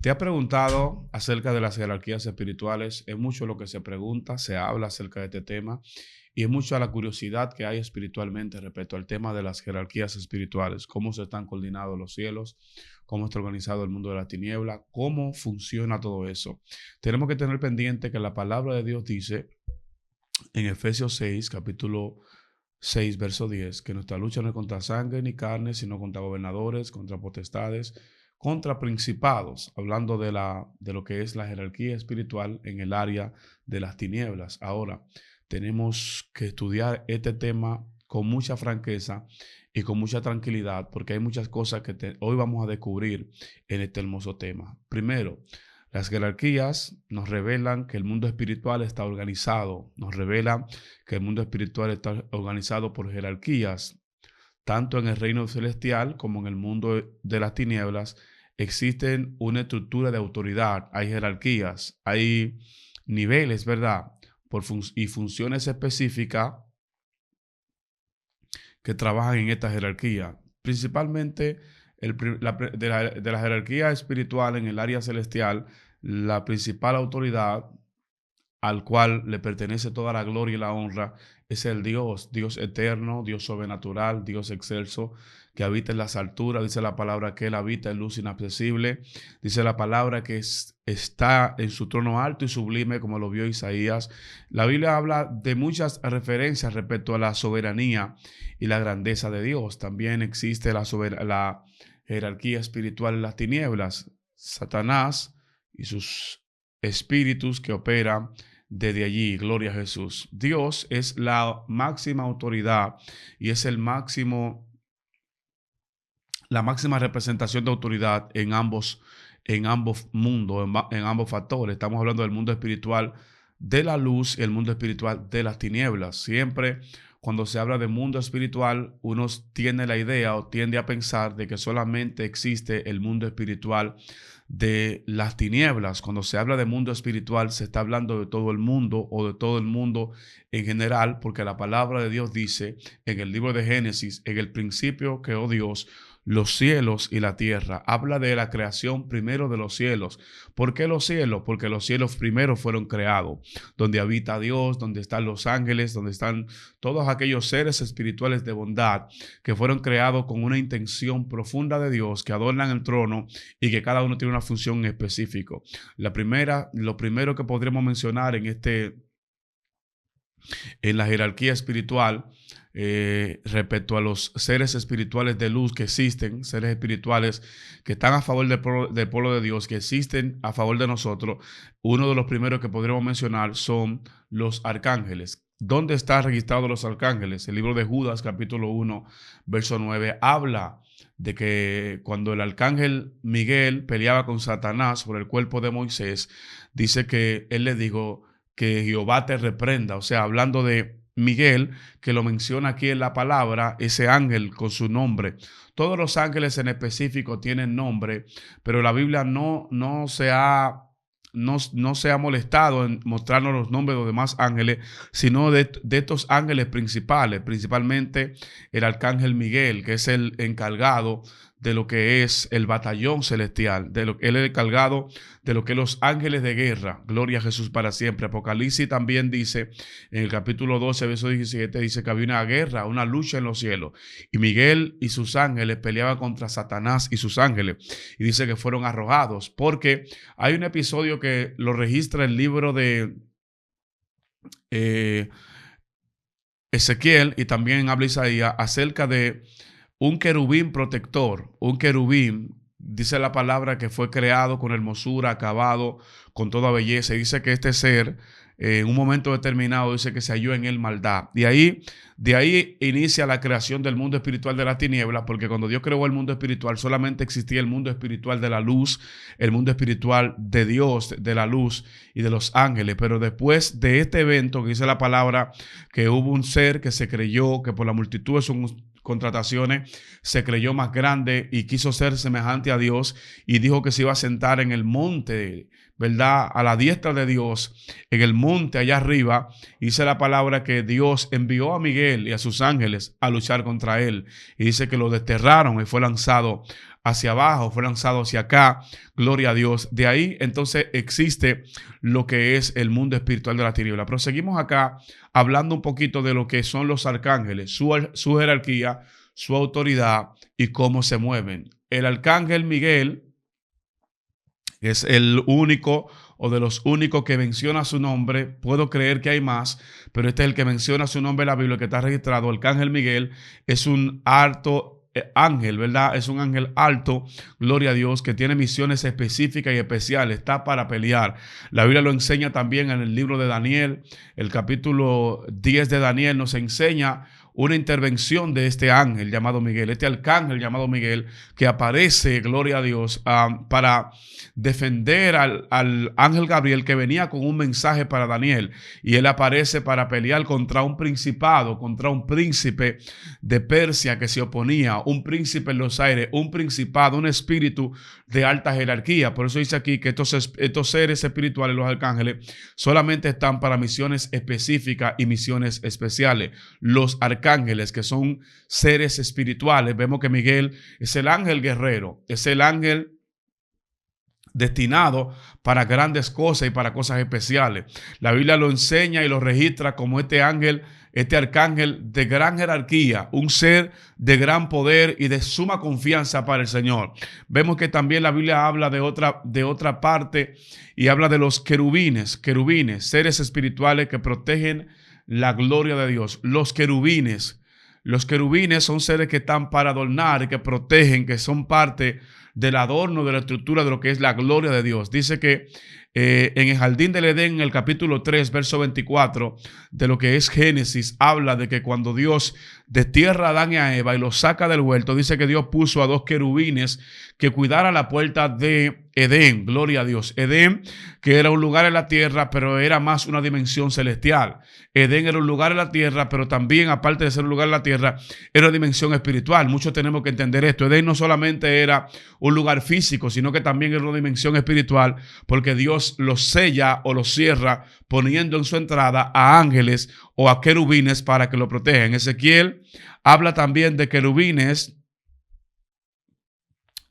¿Te ha preguntado acerca de las jerarquías espirituales? Es mucho lo que se pregunta, se habla acerca de este tema y es mucha la curiosidad que hay espiritualmente respecto al tema de las jerarquías espirituales, cómo se están coordinados los cielos, cómo está organizado el mundo de la tiniebla, cómo funciona todo eso. Tenemos que tener pendiente que la palabra de Dios dice en Efesios 6, capítulo 6, verso 10, que nuestra lucha no es contra sangre ni carne, sino contra gobernadores, contra potestades, contra principados, hablando de lo que es la jerarquía espiritual en el área de las tinieblas. Ahora, tenemos que estudiar este tema con mucha franqueza y con mucha tranquilidad, porque hay muchas cosas que hoy vamos a descubrir en este hermoso tema. Primero, las jerarquías nos revelan que el mundo espiritual está organizado, nos revelan que el mundo espiritual está organizado por jerarquías, tanto en el reino celestial como en el mundo de las tinieblas. Existen una estructura de autoridad, hay jerarquías, hay niveles, ¿verdad? Y funciones específicas que trabajan en esta jerarquía. Principalmente de la jerarquía espiritual en el área celestial, la principal autoridad al cual le pertenece toda la gloria y la honra, es el Dios, Dios eterno, Dios sobrenatural, Dios excelso, que habita en las alturas. Dice la palabra que Él habita en luz inaccesible. Dice la palabra que está en su trono alto y sublime, como lo vio Isaías. La Biblia habla de muchas referencias respecto a la soberanía y la grandeza de Dios. También existe la jerarquía espiritual en las tinieblas. Satanás y sus espíritus que operan desde allí. Gloria a Jesús. Dios es la máxima autoridad y es la máxima representación de autoridad en ambos mundos, en ambos factores. Estamos hablando del mundo espiritual de la luz y el mundo espiritual de las tinieblas. Siempre cuando se habla de mundo espiritual, uno tiene la idea o tiende a pensar de que solamente existe el mundo espiritual de las tinieblas. Cuando se habla de mundo espiritual, se está hablando de todo el mundo o de todo el mundo en general, porque la palabra de Dios dice en el libro de Génesis: en el principio creó Dios los cielos y la tierra. Habla de la creación primero de los cielos. ¿Por qué los cielos? Porque los cielos primero fueron creados, donde habita Dios, donde están los ángeles, donde están todos aquellos seres espirituales de bondad que fueron creados con una intención profunda de Dios, que adornan el trono y que cada uno tiene una función específica. Lo primero que podremos mencionar en la jerarquía espiritual, respecto a los seres espirituales de luz que existen, seres espirituales que están a favor del pueblo de Dios, que existen a favor de nosotros. Uno de los primeros que podremos mencionar son los arcángeles. ¿Dónde están registrados los arcángeles? El libro de Judas, capítulo 1, verso 9, habla de que cuando el arcángel Miguel peleaba con Satanás por el cuerpo de Moisés, dice que él le dijo que Jehová te reprenda. O sea, hablando de Miguel, que lo menciona aquí en la palabra, ese ángel con su nombre. Todos los ángeles en específico tienen nombre, pero la Biblia no se ha molestado en mostrarnos los nombres de los demás ángeles, sino de estos ángeles principales, principalmente el arcángel Miguel, que es el encargado de lo que es el batallón celestial, él es el encargado de lo que es los ángeles de guerra. Gloria a Jesús para siempre. Apocalipsis también dice, en el capítulo 12, verso 17, dice que había una guerra, una lucha en los cielos, y Miguel y sus ángeles peleaban contra Satanás y sus ángeles, y dice que fueron arrojados, porque hay un episodio que lo registra el libro de Ezequiel, y también habla Isaías acerca de un querubín protector. Un querubín, dice la palabra, que fue creado con hermosura, acabado con toda belleza. Y dice que este ser, en un momento determinado, dice que se halló en él maldad. De ahí inicia la creación del mundo espiritual de las tinieblas, porque cuando Dios creó el mundo espiritual, solamente existía el mundo espiritual de la luz, el mundo espiritual de Dios, de la luz y de los ángeles. Pero después de este evento, que dice la palabra, que hubo un ser que se creyó, que por la multitud de sus contrataciones se creyó más grande y quiso ser semejante a Dios, y dijo que se iba a sentar en el monte, ¿verdad?, a la diestra de Dios, en el monte allá arriba. Dice la palabra que Dios envió a Miguel y a sus ángeles a luchar contra él, y dice que lo desterraron y fue lanzado hacia abajo, fue lanzado hacia acá. Gloria a Dios. De ahí entonces existe lo que es el mundo espiritual de la tiniebla. Pero seguimos acá hablando un poquito de lo que son los arcángeles, su jerarquía, su autoridad y cómo se mueven. El arcángel Miguel es el único o de los únicos que menciona su nombre. Puedo creer que hay más, pero este es el que menciona su nombre en la Biblia, que está registrado. El arcángel Miguel es un alto ángel, ¿verdad? Es un ángel alto, gloria a Dios, que tiene misiones específicas y especiales, está para pelear. La Biblia lo enseña también en el libro de Daniel. El capítulo 10 de Daniel nos enseña una intervención de este ángel llamado Miguel, este arcángel llamado Miguel, que aparece, gloria a Dios, para defender al ángel Gabriel, que venía con un mensaje para Daniel, y él aparece para pelear contra un principado, contra un príncipe de Persia que se oponía, un príncipe en los aires, un principado, un espíritu de alta jerarquía. Por eso dice aquí que estos seres espirituales, los arcángeles, solamente están para misiones específicas y misiones especiales. Los arcángeles, que son seres espirituales, vemos que Miguel es el ángel guerrero, es el ángel destinado para grandes cosas y para cosas especiales. La Biblia lo enseña y lo registra como este ángel, este arcángel de gran jerarquía, un ser de gran poder y de suma confianza para el Señor. Vemos que también la Biblia habla de otra parte y habla de los querubines, seres espirituales que protegen la gloria de Dios. Los querubines son seres que están para adornar y que protegen, que son parte del adorno, de la estructura de lo que es la gloria de Dios. Dice que en el jardín del Edén, en el capítulo 3, verso 24, de lo que es Génesis, habla de que cuando Dios destierra a Adán y a Eva y los saca del huerto, dice que Dios puso a dos querubines que cuidaran la puerta de Edén, gloria a Dios. Edén, que era un lugar en la tierra, pero era más una dimensión celestial. Edén era un lugar en la tierra, pero también, aparte de ser un lugar en la tierra, era una dimensión espiritual. Muchos tenemos que entender esto. Edén no solamente era un lugar físico, sino que también era una dimensión espiritual, porque Dios los sella o los cierra poniendo en su entrada a ángeles o a querubines para que lo protejan. Ezequiel habla también de querubines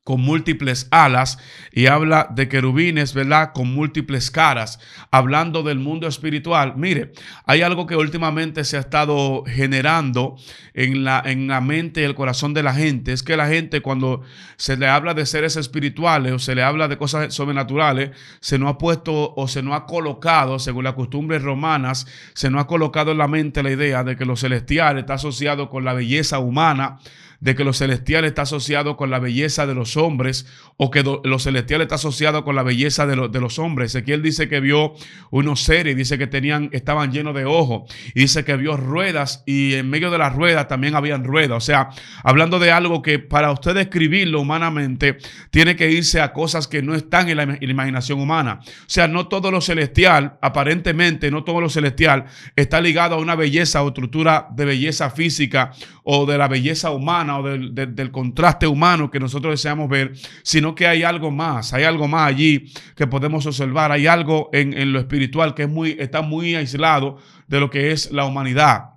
con múltiples alas y habla de querubines, ¿verdad?, con múltiples caras, hablando del mundo espiritual. Mire, hay algo que últimamente se ha estado generando en la mente y el corazón de la gente. Es que la gente, cuando se le habla de seres espirituales o se le habla de cosas sobrenaturales, se nos ha puesto o se nos ha colocado, según las costumbres romanas, se nos ha colocado en la mente la idea de que lo celestial está asociado con la belleza humana, de que lo celestial está asociado con la belleza de los hombres, o que lo celestial está asociado con la belleza de los hombres. Ezequiel dice que vio unos seres, dice que estaban llenos de ojos, y dice que vio ruedas, y en medio de las ruedas también habían ruedas. O sea, hablando de algo que para usted describirlo humanamente, tiene que irse a cosas que no están en la imaginación humana. O sea, no todo lo celestial, aparentemente no todo lo celestial está ligado a una belleza o estructura de belleza física o de la belleza humana o del contraste humano que nosotros deseamos ver, sino que hay algo más allí que podemos observar. Hay algo en lo espiritual que está muy aislado de lo que es la humanidad.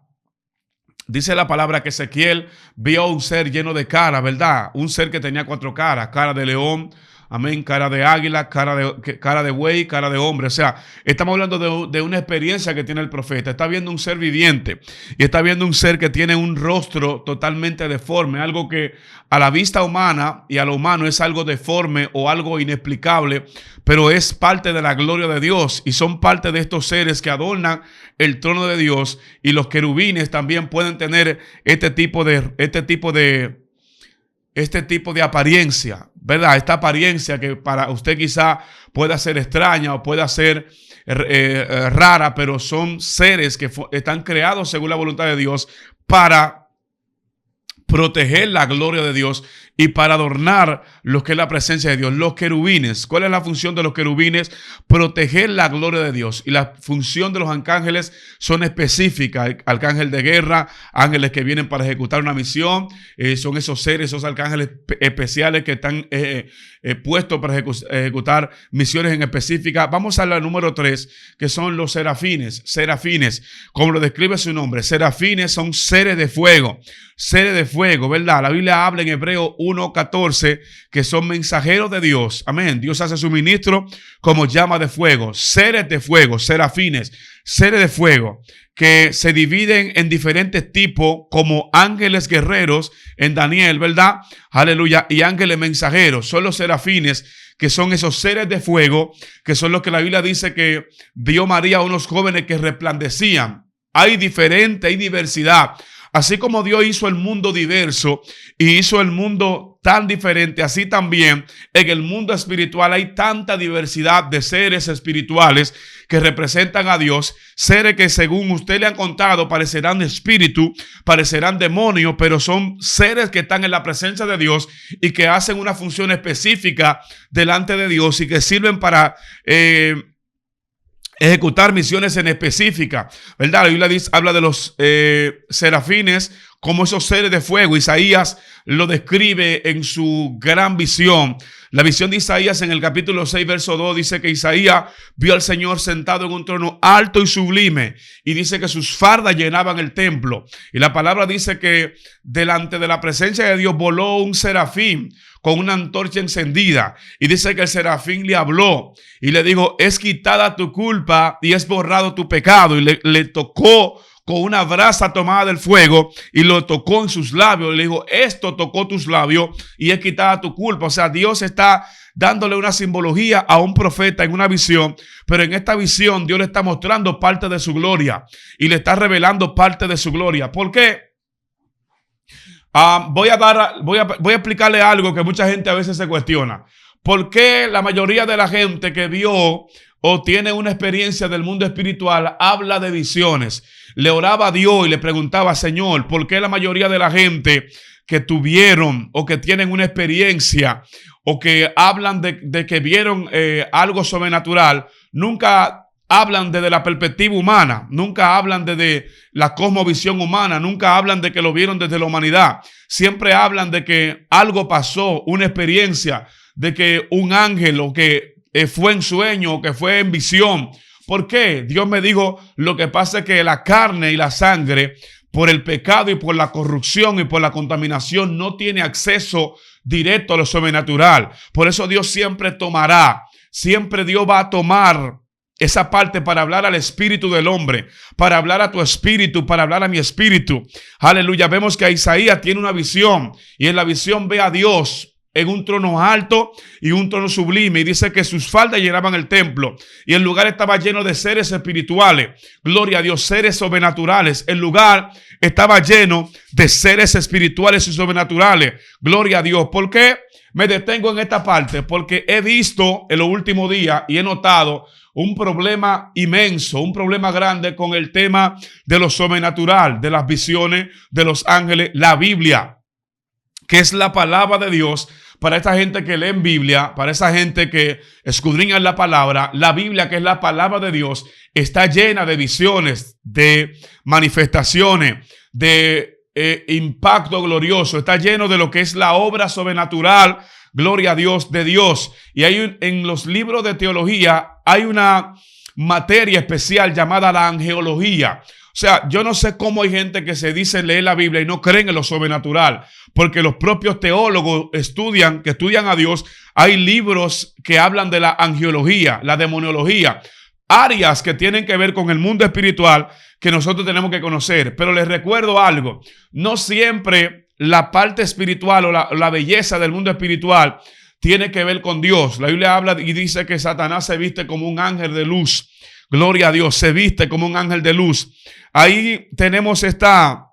Dice la palabra que Ezequiel vio un ser lleno de caras, ¿verdad? Un ser que tenía 4 caras, cara de león, amén, cara de águila, cara de buey, cara de hombre. O sea, estamos hablando de una experiencia que tiene el profeta. Está viendo un ser viviente y está viendo un ser que tiene un rostro totalmente deforme, algo que a la vista humana y a lo humano es algo deforme o algo inexplicable, pero es parte de la gloria de Dios y son parte de estos seres que adornan el trono de Dios. Y los querubines también pueden tener este tipo de apariencia, ¿verdad? Esta apariencia que para usted quizá pueda ser extraña o pueda ser rara, pero son seres que están creados según la voluntad de Dios para proteger la gloria de Dios y para adornar lo que es la presencia de Dios. Los querubines, ¿cuál es la función de los querubines? Proteger la gloria de Dios. Y la función de los arcángeles son específicas. Arcángel de guerra, ángeles que vienen para ejecutar una misión. Son esos seres, esos arcángeles especiales que están puestos para ejecutar misiones en específica. Vamos a la número 3, que son los serafines. Serafines, como lo describe su nombre. Serafines son seres de fuego. seres de fuego, ¿verdad? La Biblia habla en Hebreo 1:14 que son mensajeros de Dios. Amén. Dios hace su ministro como llama de fuego, seres de fuego, serafines, seres de fuego que se dividen en diferentes tipos como ángeles guerreros en Daniel, ¿verdad? Aleluya. Y ángeles mensajeros. Son los serafines, que son esos seres de fuego, que son los que la Biblia dice que vio María a unos jóvenes que resplandecían. Hay diversidad. Así como Dios hizo el mundo diverso y hizo el mundo tan diferente, así también en el mundo espiritual hay tanta diversidad de seres espirituales que representan a Dios, seres que según usted le han contado parecerán espíritu, parecerán demonios, pero son seres que están en la presencia de Dios y que hacen una función específica delante de Dios y que sirven para ejecutar misiones en específica, ¿verdad? La Biblia habla de los serafines como esos seres de fuego. Isaías lo describe en su gran visión. La visión de Isaías en el capítulo 6, verso 2, dice que Isaías vio al Señor sentado en un trono alto y sublime, y dice que sus fardas llenaban el templo. Y la palabra dice que delante de la presencia de Dios voló un serafín con una antorcha encendida, y dice que el serafín le habló y le dijo: es quitada tu culpa y es borrado tu pecado. Y le tocó con una brasa tomada del fuego y lo tocó en sus labios y le dijo: esto tocó tus labios y es quitada tu culpa. O sea, Dios está dándole una simbología a un profeta en una visión, pero en esta visión Dios le está mostrando parte de su gloria y le está revelando parte de su gloria. ¿Por qué? Voy a explicarle algo que mucha gente a veces se cuestiona. ¿Por qué la mayoría de la gente que vio o tiene una experiencia del mundo espiritual habla de visiones? Le oraba a Dios y le preguntaba: Señor, ¿por qué la mayoría de la gente que tuvieron o que tienen una experiencia o que hablan de que vieron algo sobrenatural, nunca hablan desde la perspectiva humana, nunca hablan desde la cosmovisión humana, nunca hablan de que lo vieron desde la humanidad? Siempre hablan de que algo pasó, una experiencia, de que un ángel o que fue en sueño o que fue en visión. ¿Por qué? Dios me dijo: lo que pasa es que la carne y la sangre, por el pecado y por la corrupción y por la contaminación, no tiene acceso directo a lo sobrenatural. Por eso Dios siempre Dios va a tomar esa parte para hablar al espíritu del hombre, para hablar a tu espíritu, para hablar a mi espíritu. Aleluya. Vemos que Isaías tiene una visión y en la visión ve a Dios en un trono alto y un trono sublime, y dice que sus faldas llenaban el templo y el lugar estaba lleno de seres espirituales. Gloria a Dios, seres sobrenaturales. El lugar estaba lleno de seres espirituales y sobrenaturales. Gloria a Dios. ¿Por qué me detengo en esta parte? Porque he visto en los últimos días y he notado un problema inmenso, un problema grande con el tema de lo sobrenatural, de las visiones, de los ángeles. La Biblia, que es la palabra de Dios, para esta gente que lee en Biblia, para esa gente que escudriña la palabra, la Biblia, que es la palabra de Dios, está llena de visiones, de manifestaciones, de impacto glorioso. Está lleno de lo que es la obra sobrenatural, gloria a Dios, de Dios. Y en los libros de teología hay una materia especial llamada la angelología. O sea, yo no sé cómo hay gente que se dice leer la Biblia y no creen en lo sobrenatural, porque los propios teólogos que estudian a Dios, hay libros que hablan de la angelología, la demoniología, áreas que tienen que ver con el mundo espiritual que nosotros tenemos que conocer. Pero les recuerdo algo: no siempre la parte espiritual o la belleza del mundo espiritual tiene que ver con Dios. La Biblia habla y dice que Satanás se viste como un ángel de luz. Gloria a Dios, se viste como un ángel de luz. Ahí tenemos esa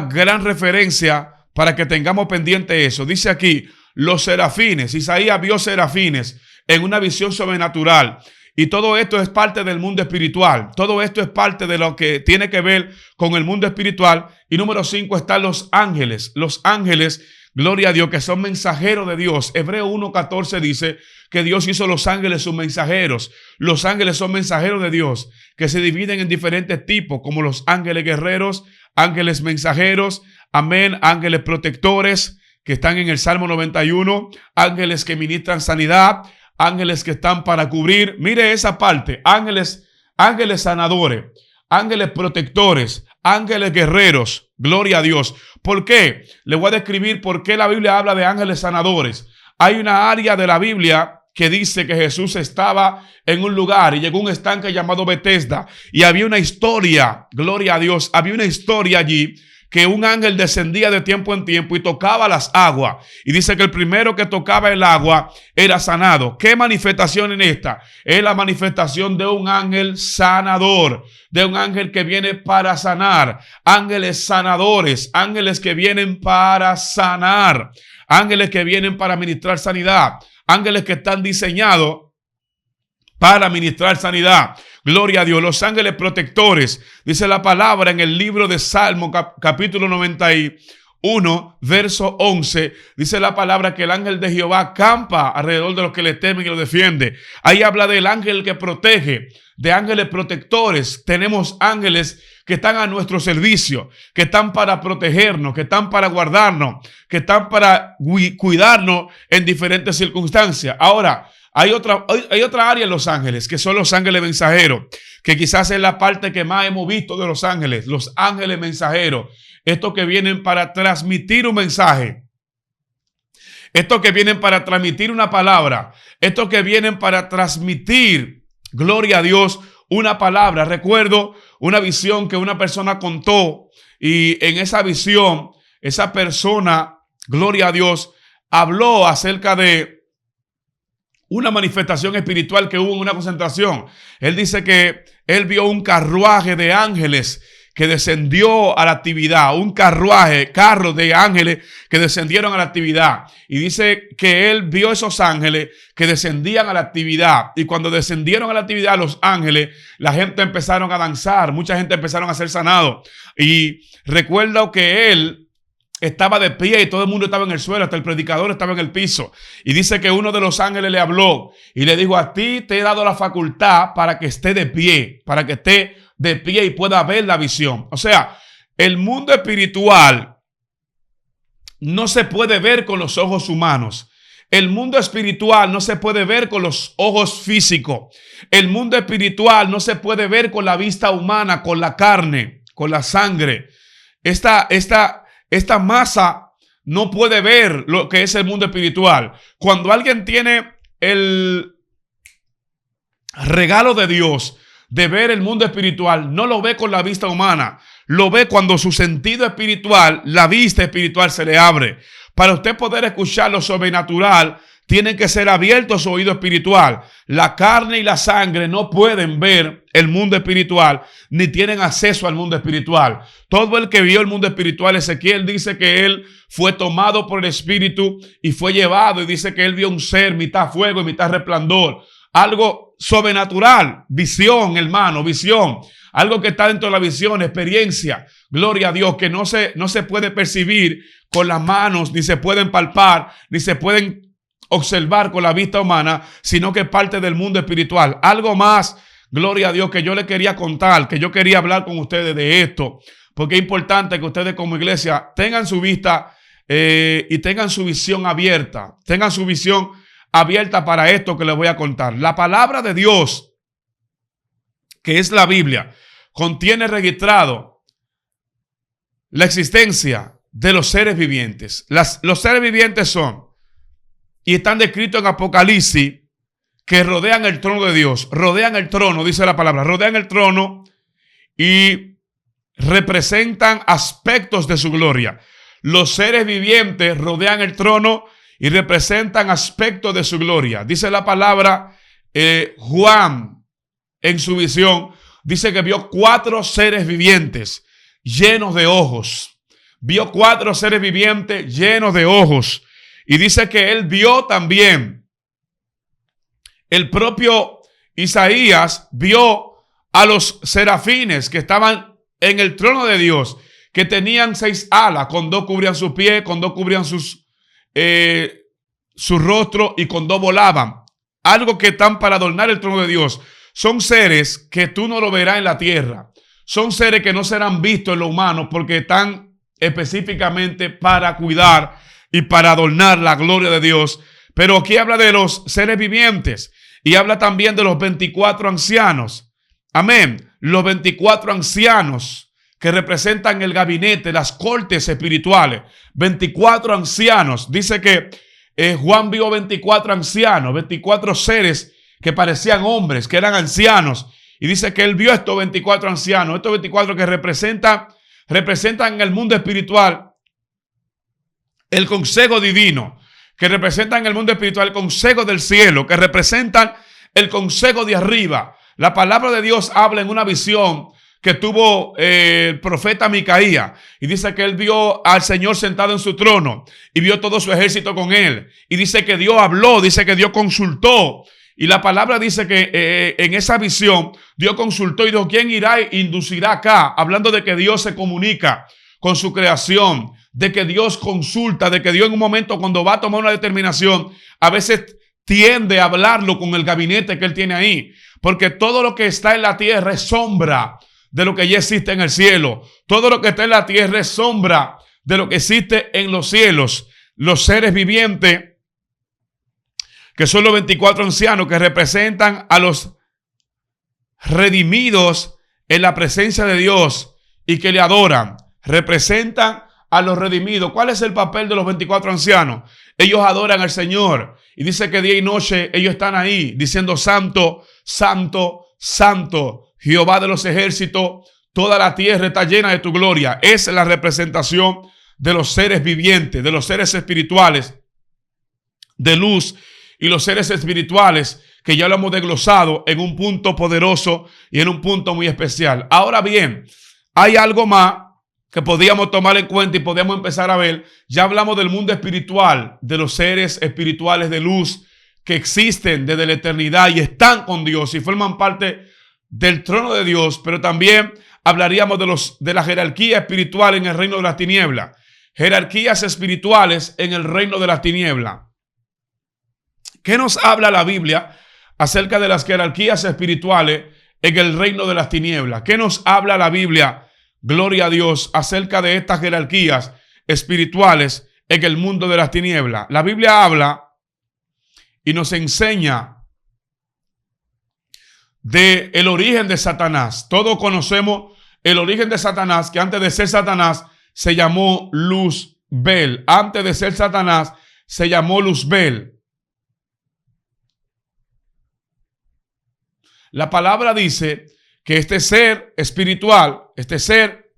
gran referencia para que tengamos pendiente eso. Dice aquí, los serafines. Isaías vio serafines en una visión sobrenatural. Y todo esto es parte del mundo espiritual. Todo esto es parte de lo que tiene que ver con el mundo espiritual. Y número 5 están los ángeles. Los ángeles, gloria a Dios, que son mensajeros de Dios. Hebreo 1:14 dice que Dios hizo los ángeles sus mensajeros. Los ángeles son mensajeros de Dios, que se dividen en diferentes tipos, como los ángeles guerreros, ángeles mensajeros, amén, ángeles protectores, que están en el Salmo 91, ángeles que ministran sanidad, ángeles que están para cubrir. Mire esa parte: ángeles sanadores, ángeles protectores, ángeles guerreros. Gloria a Dios. ¿Por qué? Le voy a describir por qué la Biblia habla de ángeles sanadores. Hay una área de la Biblia que dice que Jesús estaba en un lugar y llegó a un estanque llamado Betesda y había una historia, gloria a Dios, había una historia allí que un ángel descendía de tiempo en tiempo y tocaba las aguas. Y dice que el primero que tocaba el agua era sanado. ¿Qué manifestación en esta? Es la manifestación de un ángel sanador, de un ángel que viene para sanar. Ángeles sanadores, ángeles que vienen para sanar, ángeles que vienen para ministrar sanidad, ángeles que están diseñados para ministrar sanidad. Gloria a Dios. Los ángeles protectores. Dice la palabra en el libro de Salmo, capítulo 91, verso 11. Dice la palabra que el ángel de Jehová acampa alrededor de los que le temen y lo defiende. Ahí habla del ángel que protege, de ángeles protectores. Tenemos ángeles que están a nuestro servicio, que están para protegernos, que están para guardarnos, que están para cuidarnos en diferentes circunstancias. Ahora, hay otra área en los ángeles, que son los ángeles mensajeros, que quizás es la parte que más hemos visto de los ángeles mensajeros. Estos que vienen para transmitir un mensaje. Estos que vienen para transmitir una palabra. Estos que vienen para transmitir, gloria a Dios, una palabra. Recuerdo una visión que una persona contó y en esa visión, esa persona, gloria a Dios, habló acerca de una manifestación espiritual que hubo en una concentración. Él dice que él vio un carruaje de ángeles que descendió a la actividad, un carro de ángeles que descendieron a la actividad. Y dice que él vio esos ángeles que descendían a la actividad. Y cuando descendieron a la actividad los ángeles, la gente empezaron a danzar, mucha gente empezaron a ser sanado. Y recuerdo que él estaba de pie y todo el mundo estaba en el suelo, hasta el predicador estaba en el piso. Y dice que uno de los ángeles le habló y le dijo: a ti te he dado la facultad para que esté de pie, para que esté de pie y pueda ver la visión. O sea, el mundo espiritual no se puede ver con los ojos humanos. El mundo espiritual no se puede ver con los ojos físicos. El mundo espiritual no se puede ver con la vista humana, con la carne, con la sangre. Esta masa no puede ver lo que es el mundo espiritual. Cuando alguien tiene el regalo de Dios de ver el mundo espiritual, no lo ve con la vista humana. Lo ve cuando su sentido espiritual, la vista espiritual se le abre. Para usted poder escuchar lo sobrenatural, tiene que ser abierto su oído espiritual. La carne y la sangre no pueden ver el mundo espiritual, ni tienen acceso al mundo espiritual. Todo el que vio el mundo espiritual, Ezequiel dice que él fue tomado por el Espíritu y fue llevado, y dice que él vio un ser, mitad fuego y mitad resplandor. Algo sobrenatural, visión, hermano, visión. Algo que está dentro de la visión, experiencia. Gloria a Dios, que no se puede percibir con las manos, ni se pueden palpar, ni se pueden observar con la vista humana, sino que es parte del mundo espiritual. Algo más, gloria a Dios, que yo le quería contar, que yo quería hablar con ustedes de esto, porque es importante que ustedes como iglesia tengan su vista y tengan su visión abierta, tengan su visión abierta para esto que les voy a contar. La palabra de Dios, que es la Biblia, contiene registrado la existencia de los seres vivientes. Los seres vivientes son, y están descritos en Apocalipsis, que rodean el trono de Dios. Rodean el trono, dice la palabra. Rodean el trono y representan aspectos de su gloria. Los seres vivientes rodean el trono y representan aspectos de su gloria. Dice la palabra, Juan, en su visión, dice que vio 4 seres vivientes llenos de ojos. Vio 4 seres vivientes llenos de ojos. Y dice que él vio también, el propio Isaías vio a los serafines que estaban en el trono de Dios, que tenían 6 alas, con 2 cubrían sus pies, con 2 cubrían su rostro y con 2 volaban. Algo que están para adornar el trono de Dios. Son seres que tú no lo verás en la tierra. Son seres que no serán vistos en lo humano porque están específicamente para cuidar y para adornar la gloria de Dios. Pero aquí habla de los seres vivientes y habla también de los 24 ancianos. Amén. Los 24 ancianos que representan el gabinete, las cortes espirituales. 24 ancianos. Dice que Juan vio 24 ancianos, 24 seres que parecían hombres, que eran ancianos. Y dice que él vio estos 24 ancianos, estos 24 que representan en el mundo espiritual el consejo divino, que representan en el mundo espiritual el consejo del cielo, que representan el consejo de arriba. La palabra de Dios habla en una visión que tuvo el profeta Micaías, y dice que él vio al Señor sentado en su trono y vio todo su ejército con él, y dice que Dios habló, dice que Dios consultó, y la palabra dice que en esa visión Dios consultó y dijo: ¿quién irá e inducirá acá? Hablando de que Dios se comunica con su creación, de que Dios consulta, de que Dios en un momento cuando va a tomar una determinación a veces tiende a hablarlo con el gabinete que él tiene ahí, porque todo lo que está en la tierra es sombra de lo que ya existe en el cielo. Todo lo que está en la tierra es sombra de lo que existe en los cielos. Los seres vivientes, que son los 24 ancianos que representan a los redimidos en la presencia de Dios y que le adoran, representan a los redimidos. ¿Cuál es el papel de los 24 ancianos? Ellos adoran al Señor, y dice que día y noche ellos están ahí diciendo: santo, santo, santo, Jehová de los ejércitos, toda la tierra está llena de tu gloria. Es la representación de los seres vivientes, de los seres espirituales de luz, y los seres espirituales que ya lo hemos desglosado en un punto poderoso y en un punto muy especial. Ahora bien, hay algo más que podíamos tomar en cuenta y podíamos empezar a ver. Ya hablamos del mundo espiritual, de los seres espirituales de luz que existen desde la eternidad y están con Dios y forman parte del trono de Dios, pero también hablaríamos de la jerarquía espiritual en el reino de las tinieblas. Jerarquías espirituales en el reino de las tinieblas. ¿Qué nos habla la Biblia acerca de las jerarquías espirituales en el reino de las tinieblas? ¿Qué nos habla la Biblia, gloria a Dios, acerca de estas jerarquías espirituales en el mundo de las tinieblas? La Biblia habla y nos enseña de el origen de Satanás. Todos conocemos el origen de Satanás, que antes de ser Satanás se llamó Luzbel. Antes de ser Satanás se llamó Luzbel. La palabra dice que este ser espiritual, este ser,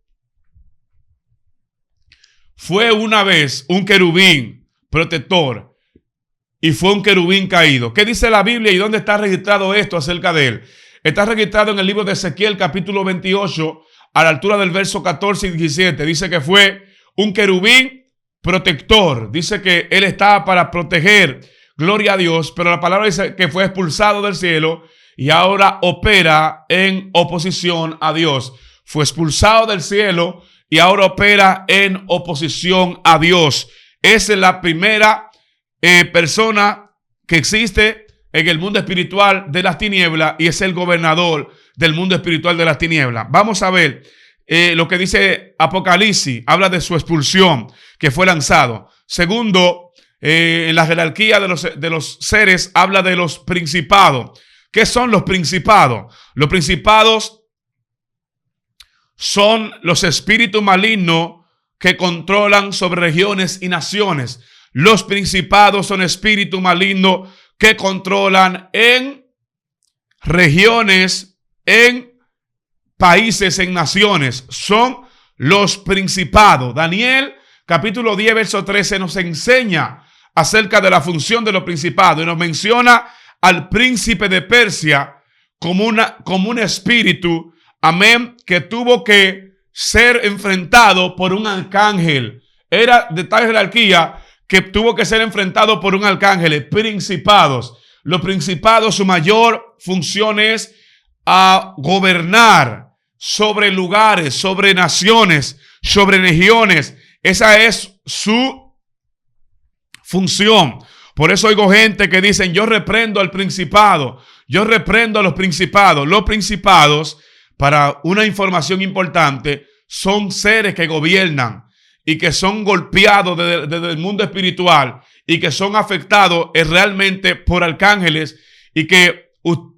fue una vez un querubín protector y fue un querubín caído. ¿Qué dice la Biblia y dónde está registrado esto acerca de él? Está registrado en el libro de Ezequiel, capítulo 28, a la altura del verso 14 y 17. Dice que fue un querubín protector. Dice que él estaba para proteger, gloria a Dios, pero la palabra dice que fue expulsado del cielo y ahora opera en oposición a Dios. Fue expulsado del cielo y ahora opera en oposición a Dios. Esa es la primera persona que existe en el mundo espiritual de las tinieblas y es el gobernador del mundo espiritual de las tinieblas. Vamos a ver lo que dice Apocalipsis. Habla de su expulsión, que fue lanzado. Segundo, en la jerarquía de los seres habla de los principados. ¿Qué son los principados? Los principados son los espíritus malignos que controlan sobre regiones y naciones. Los principados son espíritus malignos que controlan en regiones, en países, en naciones. Son los principados. Daniel, capítulo 10, verso 13, nos enseña acerca de la función de los principados y nos menciona al príncipe de Persia como un espíritu, amén, que tuvo que ser enfrentado por un arcángel. Era de tal jerarquía que tuvo que ser enfrentado por un arcángel. Principados. Los principados, su mayor función es a gobernar sobre lugares, sobre naciones, sobre regiones. Esa es su función. Por eso oigo gente que dicen: yo reprendo al principado, yo reprendo a los principados. Los principados, para una información importante, son seres que gobiernan y que son golpeados desde el mundo espiritual y que son afectados realmente por arcángeles, y que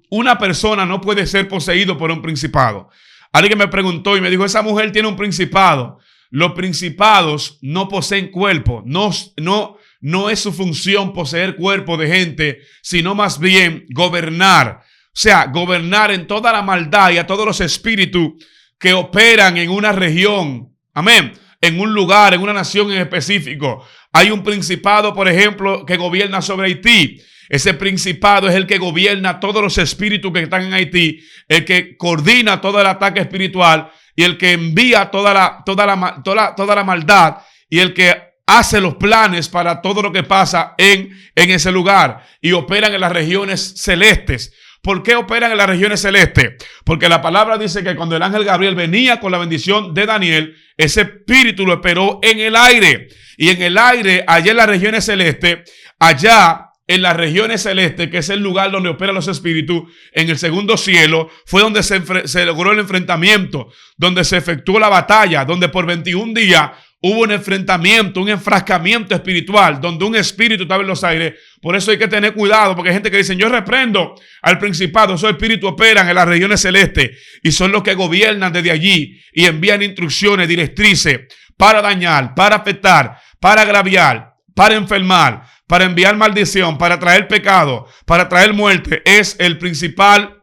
una persona no puede ser poseído por un principado. Alguien me preguntó y me dijo, esa mujer tiene un principado. Los principados no poseen cuerpo, no es su función poseer cuerpo de gente, sino más bien gobernar. O sea, gobernar en toda la maldad y a todos los espíritus que operan en una región. Amén. En un lugar, en una nación en específico. Hay un principado, por ejemplo, que gobierna sobre Haití. Ese principado es el que gobierna todos los espíritus que están en Haití, el que coordina todo el ataque espiritual y el que envía toda la maldad y el que hace los planes para todo lo que pasa en ese lugar y operan en las regiones celestes. ¿Por qué operan en las regiones celestes? Porque la palabra dice que cuando el ángel Gabriel venía con la bendición de Daniel, ese espíritu lo esperó en el aire. Y en el aire, allá en las regiones celestes, allá en las regiones celestes, que es el lugar donde operan los espíritus, en el segundo cielo, fue donde se logró el enfrentamiento, donde se efectuó la batalla, donde por 21 días hubo un enfrentamiento, un enfrascamiento espiritual, donde un espíritu estaba en los aires. Por eso hay que tener cuidado, porque hay gente que dice, yo reprendo al principado, esos espíritus operan en las regiones celestes y son los que gobiernan desde allí y envían instrucciones, directrices para dañar, para afectar, para agraviar, para enfermar, para enviar maldición, para traer pecado, para traer muerte. Es el principal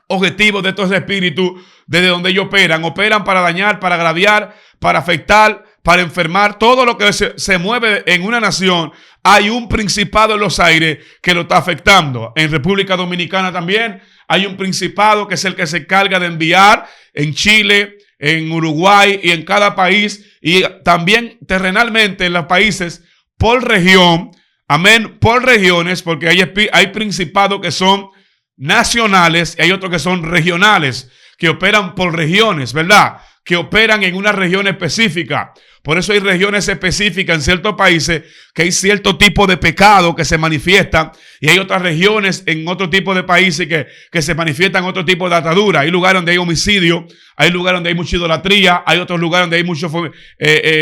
objetivo de estos espíritus desde donde ellos operan. Operan para dañar, para agraviar, para afectar, para enfermar. Todo lo que se mueve en una nación, hay un principado en los aires que lo está afectando. En República Dominicana también hay un principado que es el que se encarga de enviar en Chile, en Uruguay y en cada país, y también terrenalmente en los países por región, amén, por regiones, porque hay principados que son nacionales y hay otros que son regionales, que operan por regiones, ¿verdad? Que operan en una región específica. Por eso hay regiones específicas en ciertos países que hay cierto tipo de pecado que se manifiestan y hay otras regiones en otro tipo de países que se manifiestan otro tipo de atadura. Hay lugares donde hay homicidio, hay lugares donde hay mucha idolatría, hay otros lugares donde hay mucho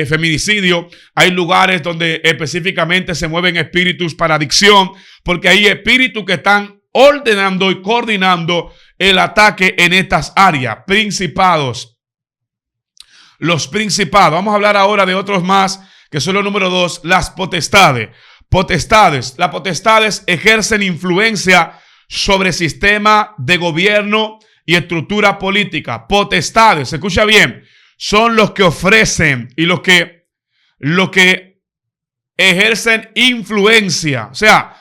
feminicidio, hay lugares donde específicamente se mueven espíritus para adicción, porque hay espíritus que están ordenando y coordinando el ataque en estas áreas. Principados. Los principados. Vamos a hablar ahora de otros más, que son los número 2, las potestades. Potestades. Las potestades ejercen influencia sobre el sistema de gobierno y estructura política. Potestades, se escucha bien, son los que ofrecen y los que ejercen influencia. O sea,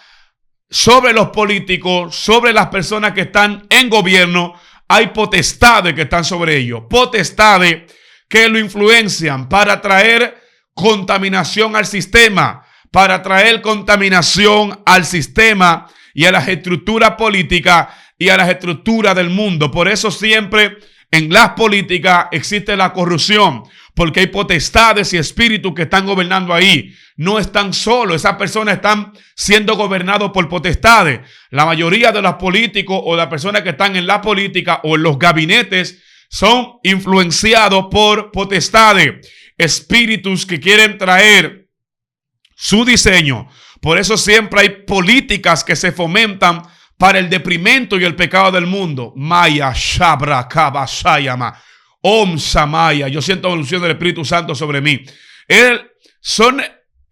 sobre los políticos, sobre las personas que están en gobierno, hay potestades que están sobre ellos. Potestades que lo influencian para traer contaminación al sistema, para traer contaminación al sistema y a las estructuras políticas y a las estructuras del mundo. Por eso siempre en las políticas existe la corrupción, porque hay potestades y espíritus que están gobernando ahí. No están solos, esas personas están siendo gobernados por potestades. La mayoría de los políticos o las personas que están en la política o en los gabinetes son influenciados por potestades, espíritus que quieren traer su diseño. Por eso siempre hay políticas que se fomentan para el deprimento y el pecado del mundo. Maya, Shabra, Kaba, Shayama, Om Samaya. Yo siento la unción del Espíritu Santo sobre mí. Son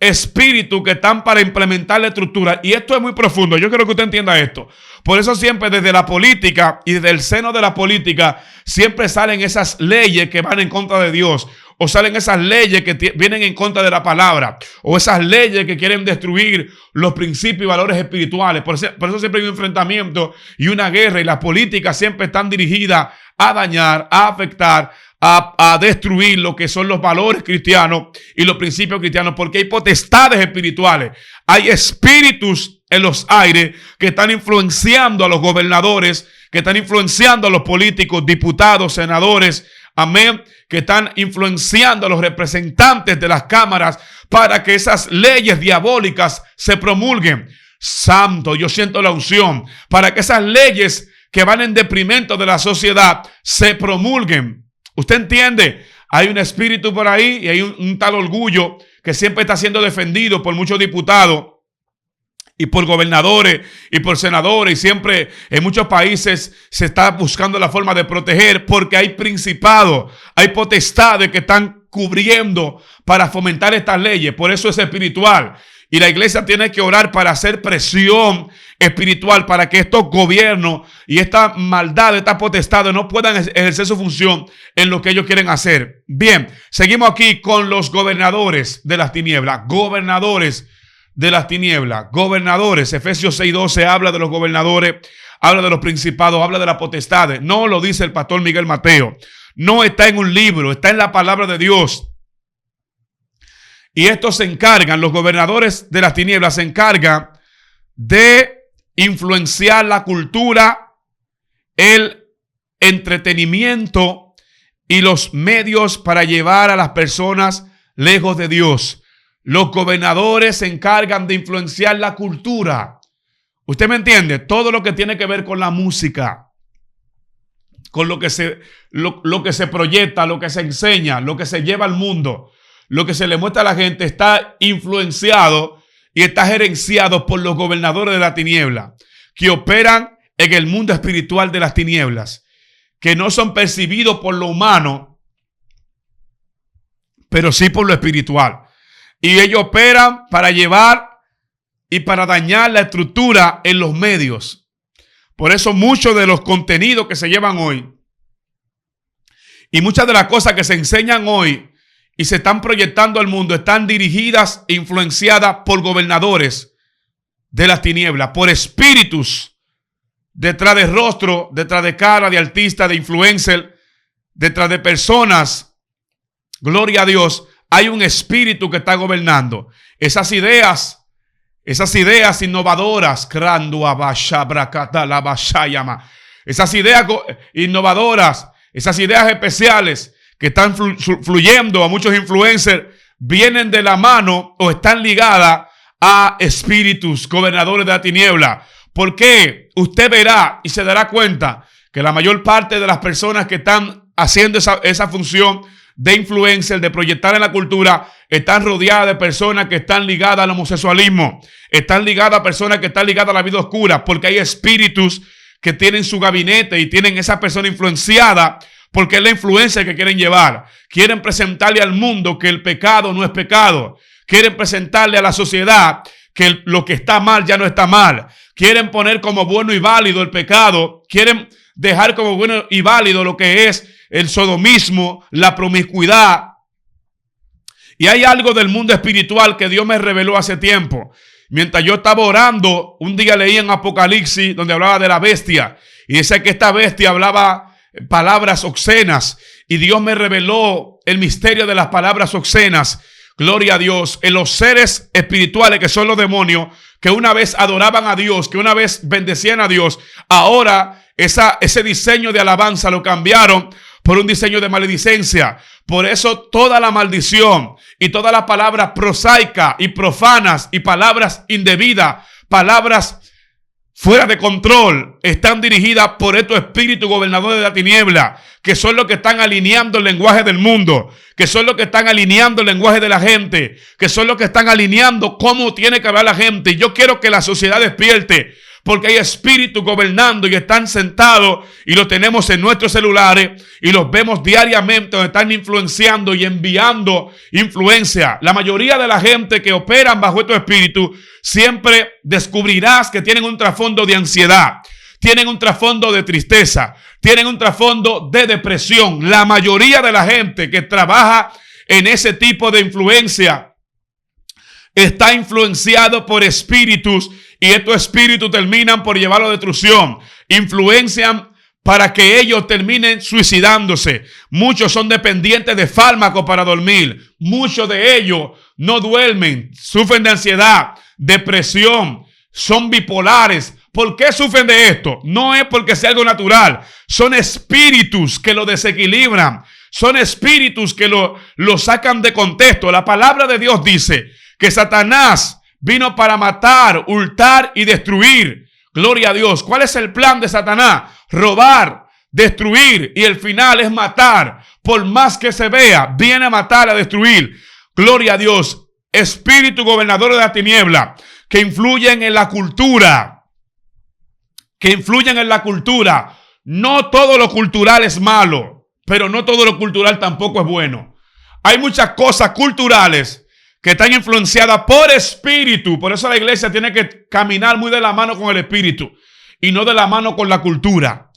espíritus que están para implementar la estructura. Y esto es muy profundo. Yo quiero que usted entienda esto. Por eso siempre desde la política y desde el seno de la política siempre salen esas leyes que van en contra de Dios. O salen esas leyes que vienen en contra de la palabra. O esas leyes que quieren destruir los principios y valores espirituales. Por eso siempre hay un enfrentamiento y una guerra. Y las políticas siempre están dirigidas a dañar, a afectar, a destruir lo que son los valores cristianos y los principios cristianos. Porque hay potestades espirituales. Hay espíritus en los aires que están influenciando a los gobernadores, que están influenciando a los políticos, diputados, senadores, amén, que están influenciando a los representantes de las cámaras para que esas leyes diabólicas se promulguen. Santo, yo siento la unción para que esas leyes que van en detrimento de la sociedad se promulguen. ¿Usted entiende? Hay un espíritu por ahí y hay un tal orgullo que siempre está siendo defendido por muchos diputados y por gobernadores y por senadores, y siempre en muchos países se está buscando la forma de proteger porque hay principados, hay potestades que están cubriendo para fomentar estas leyes. Por eso es espiritual. Y la iglesia tiene que orar para hacer presión espiritual para que estos gobiernos y esta maldad, estas potestades no puedan ejercer su función en lo que ellos quieren hacer. Bien, seguimos aquí con los gobernadores de las tinieblas. Gobernadores de las tinieblas. Gobernadores. Efesios 6:12 habla de los gobernadores, habla de los principados, habla de las potestades. No lo dice el pastor Miguel Mateo. No está en un libro, está en la palabra de Dios. Y estos se encargan, los gobernadores de las tinieblas se encargan de influenciar la cultura, el entretenimiento y los medios para llevar a las personas lejos de Dios. Los gobernadores se encargan de influenciar la cultura. ¿Usted me entiende? Todo lo que tiene que ver con la música, con lo que se proyecta, lo que se enseña, lo que se lleva al mundo, lo que se le muestra a la gente, está influenciado y está gerenciado por los gobernadores de la tiniebla, que operan en el mundo espiritual de las tinieblas, que no son percibidos por lo humano, pero sí por lo espiritual. Y ellos operan para llevar y para dañar la estructura en los medios. Por eso muchos de los contenidos que se llevan hoy y muchas de las cosas que se enseñan hoy y se están proyectando al mundo están dirigidas e influenciadas por gobernadores de las tinieblas, por espíritus detrás de rostro, detrás de cara, de artista, de influencer, detrás de personas. Gloria a Dios, hay un espíritu que está gobernando. Esas ideas innovadoras, esas ideas innovadoras, esas ideas especiales que están fluyendo a muchos influencers, vienen de la mano o están ligadas a espíritus, gobernadores de la tiniebla. ¿Por qué? Usted verá y se dará cuenta que la mayor parte de las personas que están haciendo esa función de influencer, de proyectar en la cultura, están rodeadas de personas que están ligadas al homosexualismo, están ligadas a personas que están ligadas a la vida oscura, porque hay espíritus que tienen su gabinete y tienen esa persona influenciada, porque es la influencia que quieren llevar. Quieren presentarle al mundo que el pecado no es pecado. Quieren presentarle a la sociedad que lo que está mal ya no está mal. Quieren poner como bueno y válido el pecado. Quieren dejar como bueno y válido lo que es el sodomismo, la promiscuidad. Y hay algo del mundo espiritual que Dios me reveló hace tiempo. Mientras yo estaba orando, un día leí en Apocalipsis donde hablaba de la bestia. Y decía que esta bestia hablaba palabras obscenas. Y Dios me reveló el misterio de las palabras obscenas. Gloria a Dios. En los seres espirituales que son los demonios, que una vez adoraban a Dios, que una vez bendecían a Dios, ahora ese diseño de alabanza lo cambiaron por un diseño de maledicencia. Por eso toda la maldición y todas las palabras prosaicas y profanas y palabras indebidas, palabras fuera de control, están dirigidas por estos espíritus gobernadores de la tiniebla, que son los que están alineando el lenguaje del mundo, que son los que están alineando el lenguaje de la gente, que son los que están alineando cómo tiene que hablar la gente. Y yo quiero que la sociedad despierte, porque hay espíritus gobernando y están sentados y los tenemos en nuestros celulares y los vemos diariamente donde están influenciando y enviando influencia. La mayoría de la gente que operan bajo estos espíritus siempre descubrirás que tienen un trasfondo de ansiedad, tienen un trasfondo de tristeza, tienen un trasfondo de depresión. La mayoría de la gente que trabaja en ese tipo de influencia está influenciado por espíritus. Y estos espíritus terminan por llevarlo a destrucción. Influencian para que ellos terminen suicidándose. Muchos son dependientes de fármacos para dormir. Muchos de ellos no duermen. Sufren de ansiedad, depresión. Son bipolares. ¿Por qué sufren de esto? No es porque sea algo natural. Son espíritus que lo desequilibran. Son espíritus que lo sacan de contexto. La palabra de Dios dice que Satanás vino para matar, hurtar y destruir. Gloria a Dios. ¿Cuál es el plan de Satanás? Robar, destruir, y el final es matar. Por más que se vea, viene a matar, a destruir. Gloria a Dios. Espíritu gobernador de la tiniebla que influyen en la cultura. Que influyen en la cultura. No todo lo cultural es malo, pero no todo lo cultural tampoco es bueno. Hay muchas cosas culturales que están influenciadas por espíritu. Por eso la iglesia tiene que caminar muy de la mano con el espíritu y no de la mano con la cultura.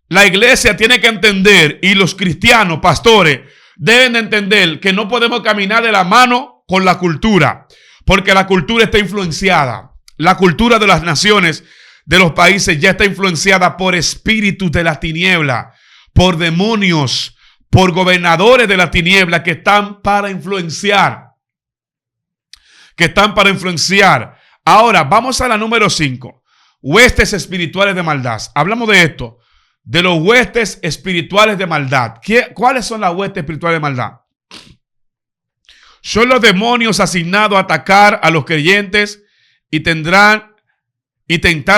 La iglesia tiene que entender, y los cristianos, pastores, deben de entender que no podemos caminar de la mano con la cultura, porque la cultura está influenciada. La cultura de las naciones, de los países, ya está influenciada por espíritus de la tiniebla, por demonios, por gobernadores de la tiniebla que están para influenciar. Ahora, vamos a la número 5. Huestes espirituales de maldad. Hablamos de esto, de los huestes espirituales de maldad. ¿Cuáles son las huestes espirituales de maldad? Son los demonios asignados a atacar a los creyentes y tentar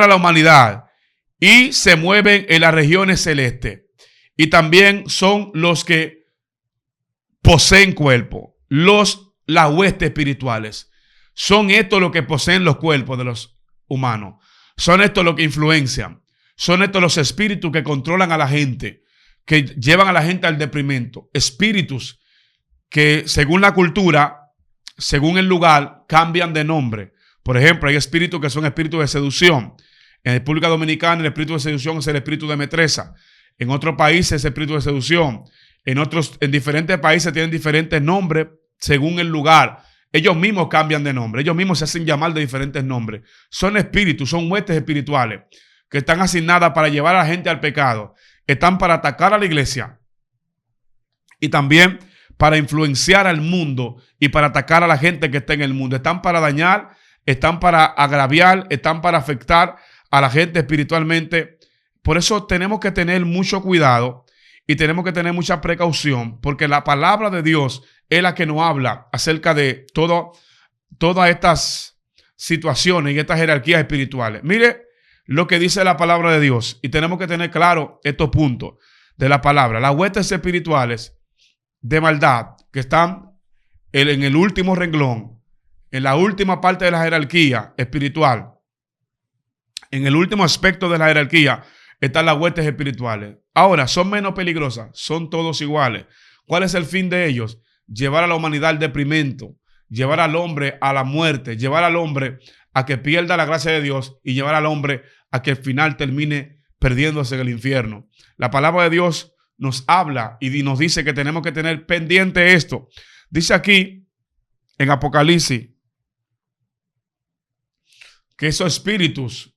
a la humanidad, y se mueven en las regiones celestes. Y también son los que poseen cuerpo, las huestes espirituales. Son estos los que poseen los cuerpos de los humanos. Son estos los que influencian. Son estos los espíritus que controlan a la gente, que llevan a la gente al deprimento. Espíritus que según la cultura, según el lugar, cambian de nombre. Por ejemplo, hay espíritus que son espíritus de seducción. En República Dominicana el espíritu de seducción es el espíritu de metresa. En otros países es el espíritu de seducción. En diferentes países tienen diferentes nombres según el lugar. Ellos mismos cambian de nombre. Ellos mismos se hacen llamar de diferentes nombres. Son espíritus, son huestes espirituales que están asignadas para llevar a la gente al pecado. Están para atacar a la iglesia. Y también para influenciar al mundo y para atacar a la gente que está en el mundo. Están para dañar, están para agraviar, están para afectar a la gente espiritualmente. Por eso tenemos que tener mucho cuidado y tenemos que tener mucha precaución, porque la palabra de Dios es la que nos habla acerca de todas estas situaciones y estas jerarquías espirituales. Mire lo que dice la palabra de Dios, y tenemos que tener claro estos puntos de la palabra. Las huestes espirituales de maldad que están en el último renglón, en la última parte de la jerarquía espiritual, en el último aspecto de la jerarquía, están las huestes espirituales. Ahora, ¿son menos peligrosas? Son todos iguales. ¿Cuál es el fin de ellos? Llevar a la humanidad al deprimento, llevar al hombre a la muerte, llevar al hombre a que pierda la gracia de Dios y llevar al hombre a que al final termine perdiéndose en el infierno. La palabra de Dios nos habla y nos dice que tenemos que tener pendiente esto. Dice aquí en Apocalipsis que esos espíritus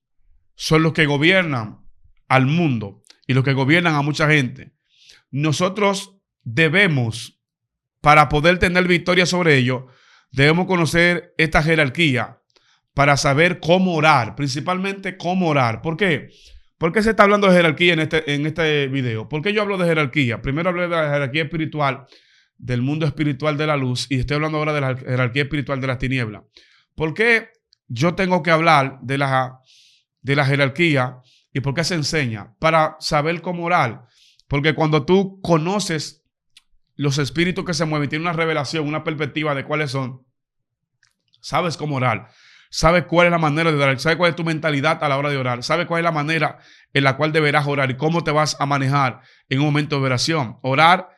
son los que gobiernan al mundo y los que gobiernan a mucha gente. Nosotros debemos, para poder tener victoria sobre ellos, debemos conocer esta jerarquía para saber cómo orar, principalmente cómo orar. ¿Por qué? ¿Por qué se está hablando de jerarquía en este video? ¿Por qué yo hablo de jerarquía? Primero hablé de la jerarquía espiritual, del mundo espiritual de la luz, y estoy hablando ahora de la jerarquía espiritual de las tinieblas. ¿Por qué yo tengo que hablar de la jerarquía y por qué se enseña? Para saber cómo orar. Porque cuando tú conoces los espíritus que se mueven, tienes una revelación, una perspectiva de cuáles son, sabes cómo orar. Sabes cuál es la manera de orar, sabes cuál es tu mentalidad a la hora de orar, sabes cuál es la manera en la cual deberás orar y cómo te vas a manejar en un momento de oración. Orar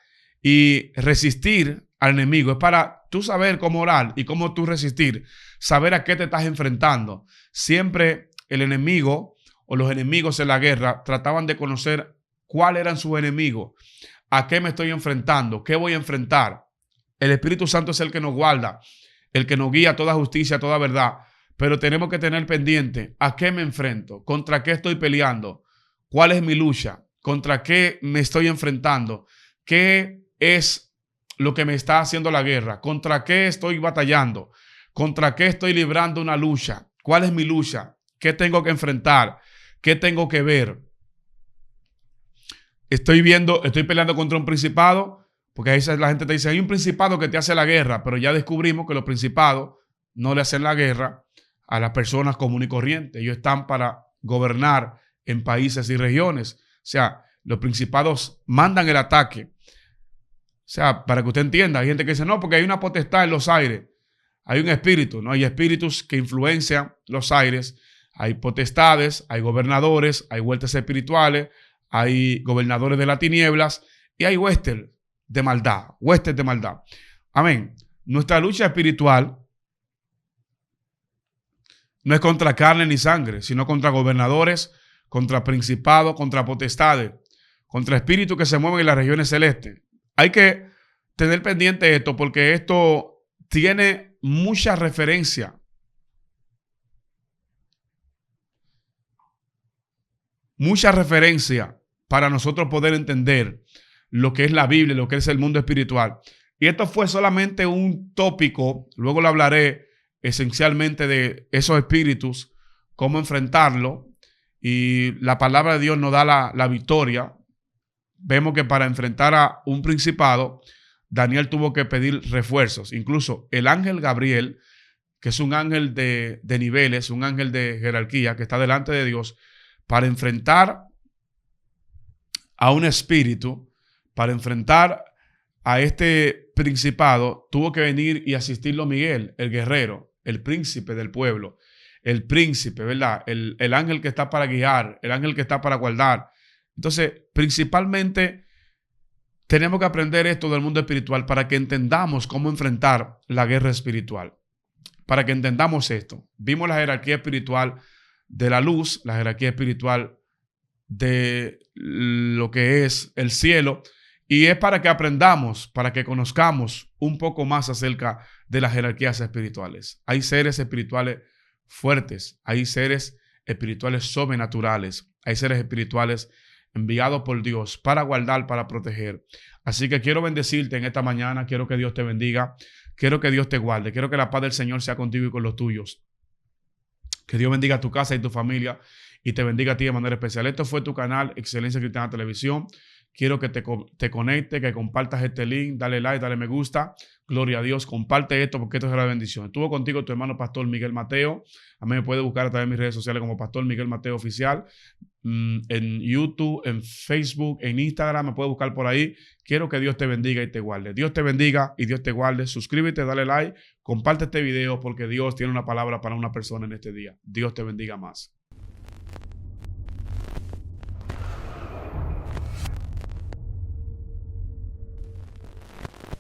y resistir al enemigo es para tú saber cómo orar y cómo tú resistir, saber a qué te estás enfrentando. Siempre el enemigo o los enemigos en la guerra trataban de conocer cuáles eran sus enemigos, a qué me estoy enfrentando, qué voy a enfrentar. El Espíritu Santo es el que nos guarda, el que nos guía a toda justicia, a toda verdad. Pero tenemos que tener pendiente a qué me enfrento, contra qué estoy peleando, cuál es mi lucha, contra qué me estoy enfrentando, qué es lo que me está haciendo la guerra, contra qué estoy batallando, contra qué estoy librando una lucha, cuál es mi lucha, qué tengo que enfrentar, qué tengo que ver. Estoy peleando contra un principado, porque ahí la gente te dice, hay un principado que te hace la guerra, pero ya descubrimos que los principados no le hacen la guerra a las personas comunes y corrientes. Ellos están para gobernar en países y regiones. O sea, los principados mandan el ataque. O sea, para que usted entienda, hay gente que dice, no, porque hay una potestad en los aires. hay un espíritu, ¿no? Hay espíritus que influencian los aires, hay potestades, hay gobernadores, hay huestes espirituales, hay gobernadores de las tinieblas y hay huestes de maldad, huestes de maldad. Amén. Nuestra lucha espiritual no es contra carne ni sangre, sino contra gobernadores, contra principados, contra potestades, contra espíritus que se mueven en las regiones celestes. Hay que tener pendiente esto porque esto tiene mucha referencia. Mucha referencia para nosotros poder entender lo que es la Biblia, lo que es el mundo espiritual. Y esto fue solamente un tópico, luego lo hablaré esencialmente de esos espíritus, cómo enfrentarlo. Y la palabra de Dios nos da la victoria. Vemos que para enfrentar a un principado, Daniel tuvo que pedir refuerzos. Incluso el ángel Gabriel, que es un ángel de niveles, un ángel de jerarquía, que está delante de Dios, para enfrentar a un espíritu, para enfrentar a este principado, tuvo que venir y asistirlo Miguel, el guerrero, el príncipe del pueblo, el príncipe, ¿verdad? El ángel que está para guiar, el ángel que está para guardar. Entonces, principalmente, tenemos que aprender esto del mundo espiritual para que entendamos cómo enfrentar la guerra espiritual. Para que entendamos esto. Vimos la jerarquía espiritual de la luz, la jerarquía espiritual de lo que es el cielo, y es para que aprendamos, para que conozcamos un poco más acerca de las jerarquías espirituales. Hay seres espirituales fuertes, hay seres espirituales sobrenaturales, hay seres espirituales enviados por Dios para guardar, para proteger. Así que quiero bendecirte en esta mañana, quiero que Dios te bendiga, quiero que Dios te guarde, quiero que la paz del Señor sea contigo y con los tuyos. Que Dios bendiga tu casa y tu familia y te bendiga a ti de manera especial. Esto fue tu canal Excelencia Cristiana Televisión. Quiero que te conecte, que compartas este link, dale like, dale me gusta. Gloria a Dios, comparte esto porque esto es la bendición. Estuvo contigo tu hermano Pastor Miguel Mateo. A mí me puede buscar a través de mis redes sociales como Pastor Miguel Mateo Oficial. En YouTube, en Facebook, en Instagram, me puede buscar por ahí. Quiero que Dios te bendiga y te guarde. Dios te bendiga y Dios te guarde. Suscríbete, dale like, comparte este video porque Dios tiene una palabra para una persona en este día. Dios te bendiga más.